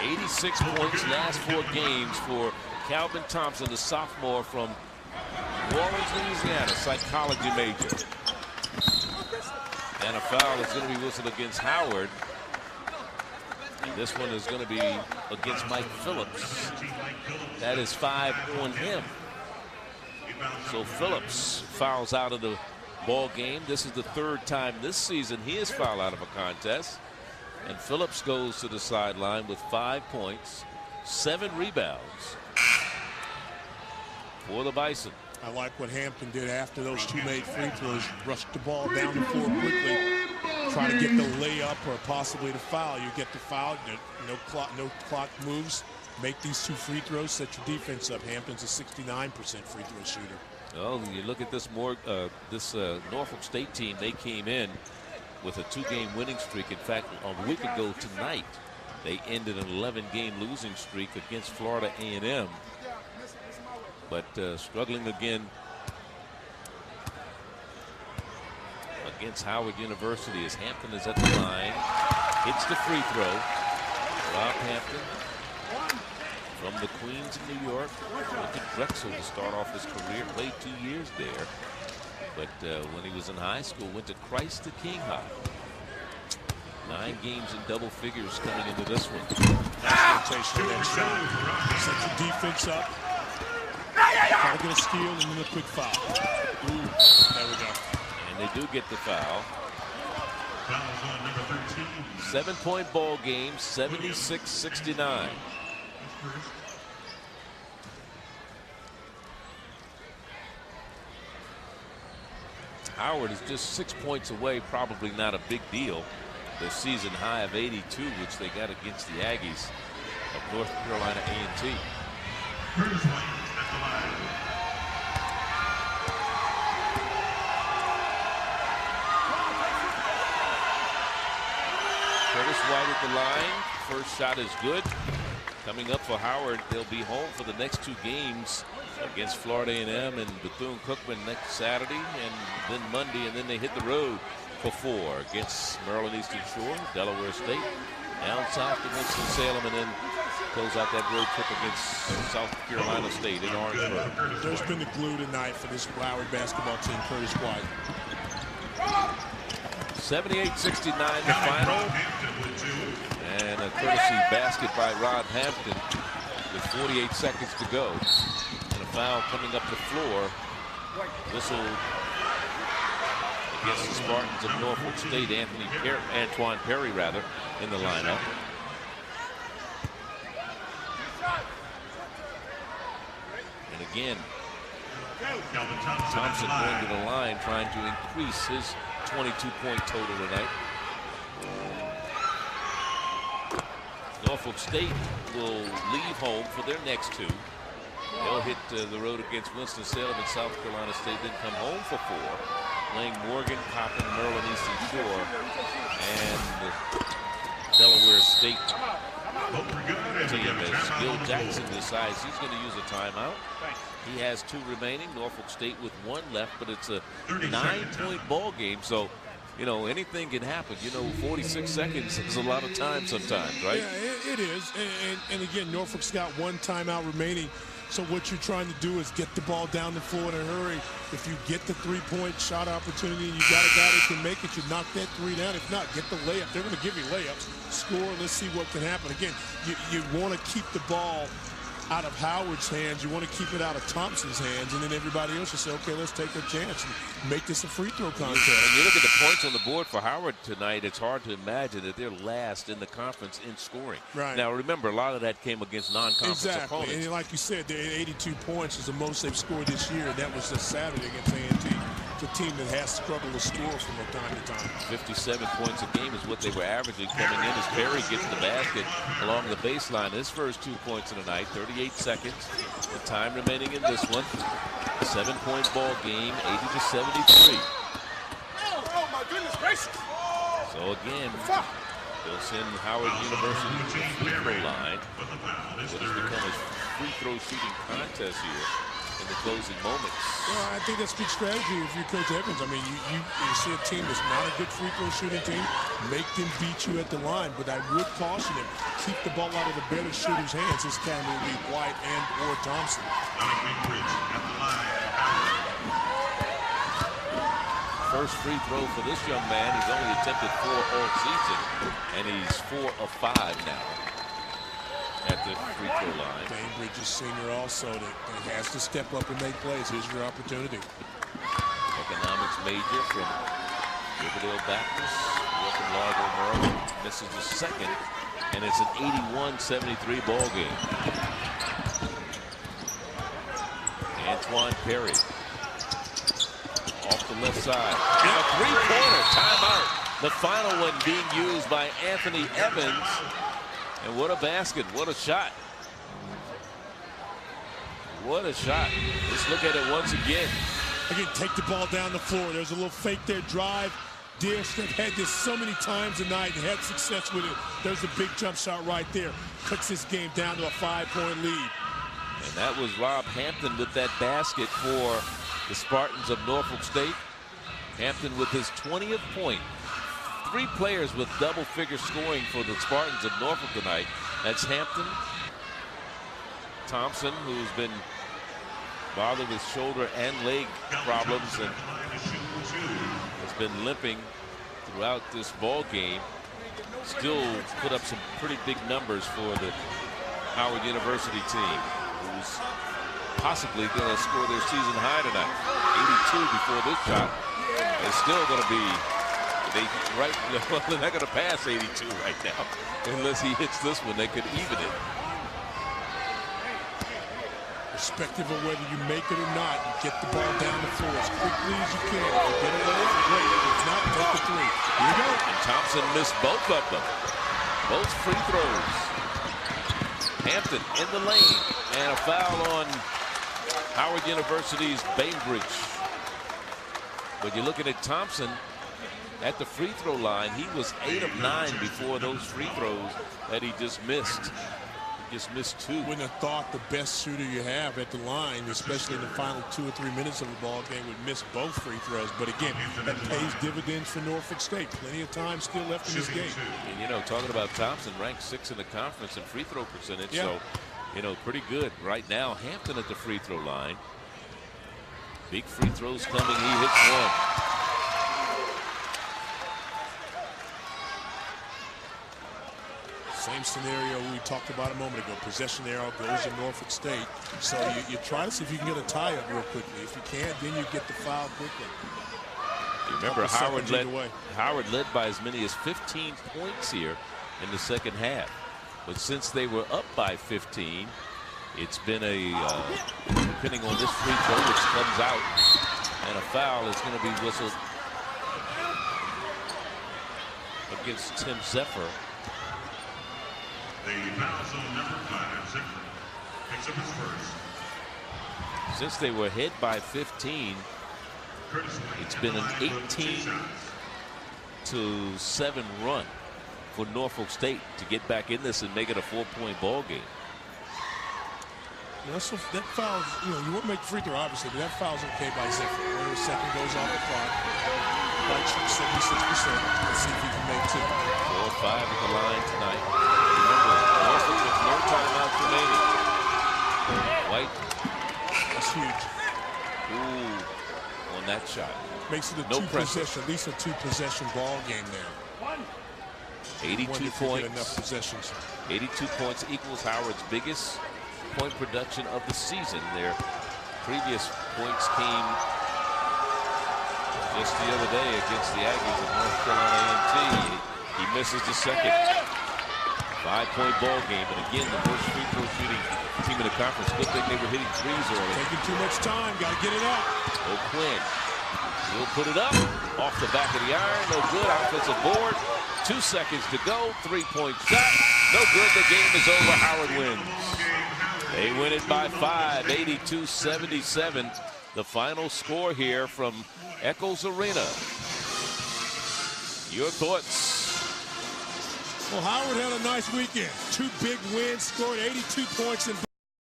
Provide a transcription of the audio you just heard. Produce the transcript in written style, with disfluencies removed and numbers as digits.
86 points last 4 games for Calvin Thompson, the sophomore from New Orleans, Louisiana, psychology major. And a foul is going to be whistled against Howard. This one is going to be against Mike Phillips. That is 5 on him. So Phillips fouls out of the ball game. This is the 3rd time this season he has fouled out of a contest. And Phillips goes to the sideline with 5 points, 7 rebounds for the Bison. I like what Hampton did after those 2 made free throws. Rushed the ball down the floor quickly. Try to get the layup or possibly the foul. You get the foul, no clock moves. Make these 2 free throws, set your defense up. Hampton's a 69% free throw shooter. Well, you look at this Norfolk State team. They came in with a 2-game winning streak. In fact, a week ago tonight, they ended an 11-game losing streak against Florida A&M. But struggling again against Howard University as Hampton is at the line. Hits the free throw. Rob Hampton from the Queens of New York. Went to Drexel to start off his career. Played 2 years there. But when he was in high school, went to Christ the King High. 9 games in double figures coming into this one. Exploitation of that shot. Set your defense up. Try to get a steal and then a quick foul. Ooh, there we go. And they do get the foul. 7-point ball game, 76-69. Howard is just 6 points away, probably not a big deal. The season high of 82, which they got against the Aggies of North Carolina A&T. Curtis White at the line. First shot is good. Coming up for Howard, they'll be home for the next 2 games against Florida A&M and Bethune-Cookman next Saturday, and then Monday, and then they hit the road for 4 against Maryland Eastern Shore, Delaware State, down south to Winston-Salem, and then close out that road trip against South Carolina State in Orangeburg. There's been the glue tonight for this Lowry basketball team, Curtis White. 78-69 the final. And a courtesy basket by Rob Hampton with 48 seconds to go. And a foul coming up the floor. Whistle against the Spartans of Norfolk State. Antoine Perry, rather, in the lineup. And again, Thompson going to the line, trying to increase his 22-point total tonight. Norfolk State will leave home for their next 2. They'll hit the road against Winston-Salem and South Carolina State, then come home for 4, playing Morgan, Coppin, Maryland Eastern Shore, and Delaware State team as Bill Jackson decides he's going to use a timeout. He has 2 remaining. Norfolk State with 1 left, but it's a 9-point ball game, so you know, anything can happen. You know, 46 seconds is a lot of time sometimes, right? Yeah, it is. And again, Norfolk's got 1 timeout remaining. So what you're trying to do is get the ball down the floor in a hurry. If you get the 3-point shot opportunity and you got a guy that can make it, you knock that 3 down. If not, get the layup. They're going to give you layups. Score. Let's see what can happen. Again, you want to keep the ball out of Howard's hands. You want to keep it out of Thompson's hands, and then everybody else will say, okay, let's take a chance and make this a free throw contest. And you look at the points on the board for Howard tonight, it's hard to imagine that they're last in the conference in scoring. Right. Now, remember, a lot of that came against non-conference opponents. And like you said, they're 82 points is the most they've scored this year, and that was just Saturday against A&T. It's a team that has struggled to score from time to time. 57 points a game is what they were averaging coming in as Perry gets the basket along the baseline. His first 2 points of the night, 38 seconds. The time remaining in this one. 7-point ball game, 80-73. Oh my goodness gracious. So again, they'll send Howard University to the free throw line. What has become a free throw shooting contest here. in the closing moments. Well, I think that's good strategy if you're Coach Evans. I mean, you see a team that's not a good free throw shooting team, make them beat you at the line. But I would caution them, keep the ball out of the better shooters' hands. This time it will be White and or Thompson. First free throw for this young man. He's only attempted 4 all season, and he's 4 of 5 now at the free throw line. Bainbridge is senior also that has to step up and make plays. Here's your opportunity. Economics major from Riverdale Baptist, Wilton Largo, Maryland. Misses the second, and it's an 81-73 ball game. Antoine Perry off the left side. And a three-pointer timeout. The final one being used by Anthony Evans. And what a basket. What a shot. What a shot. Let's look at it once again. Again, take the ball down the floor. There's a little fake there, drive, dish. They've had this so many times tonight and had success with it. There's a big jump shot right there. Cuts this game down to a 5-point lead. And that was Rob Hampton with that basket for the Spartans of Norfolk State. Hampton with his 20th point. 3 players with double-figure scoring for the Spartans of Norfolk tonight. That's Hampton, Thompson, who's been bothered with shoulder and leg problems and has been limping throughout this ball game. Still put up some pretty big numbers for the Howard University team, who's possibly going to score their season high tonight. 82 before this shot. It's still going to be, they're not going to pass 82 right now. Unless he hits this one, they could even it. Irrespective of whether you make it or not, you get the ball down the floor as quickly as you can. If you get it away, great. If not, take the 3. Here you go. And Thompson missed both of them. Both free throws. Hampton in the lane. And a foul on Howard University's Bainbridge. But you're looking at Thompson at the free throw line. He was 8 of 9 before those free throws that he just missed. He just missed 2. Wouldn't have thought the best shooter you have at the line, especially in the final 2 or 3 minutes of the ball game, would miss both free throws. But again, that pays dividends for Norfolk State. Plenty of time still left in this game. And you know, talking about Thompson, ranked 6th in the conference in free throw percentage. Yeah. So, you know, pretty good right now. Hampton at the free throw line. Big free throws coming. He hits one. Same scenario we talked about a moment ago. Possession arrow goes to Norfolk State. So you try to see if you can get a tie-up real quickly. If you can't, then you get the foul quickly. You remember Howard led by as many as 15 points here in the second half. But since they were up by 15, it's been a, depending on this free throw, which comes out, and a foul is going to be whistled against Tim Zephyr. Since they were ahead by 15, it's been an 18-7 run for Norfolk State to get back in this and make it a 4-point ball game. That foul, you know, you won't make the free throw, obviously, but that foul's okay by Zephyr. When the second goes off the clock, White shoots 76%. Let's see if he can make 2. 4 or 5 at the line tonight. Remember, Norfolk with no timeouts remaining. White. That's huge. Ooh, on that shot. Makes it a no possession, at least a 2-possession ball game there. 82 points. Enough possessions. 82 points equals Howard's biggest point production of the season. Their previous points came just the other day against the Aggies of North Carolina A&T. He misses the second. 5-point ball game, and again, the worst free throw shooting team in the conference. Good thing they were hitting threes early. Taking too much time, got to get it up. O'Quinn will put it up off the back of the iron. No good. Offensive board. 2 seconds to go. 3-point shot. No good. The game is over. Howard wins. They win it by 5, 82-77. The final score here from Eccles Arena. Your thoughts? Well, Howard had a nice weekend. 2 big wins, scored 82 points in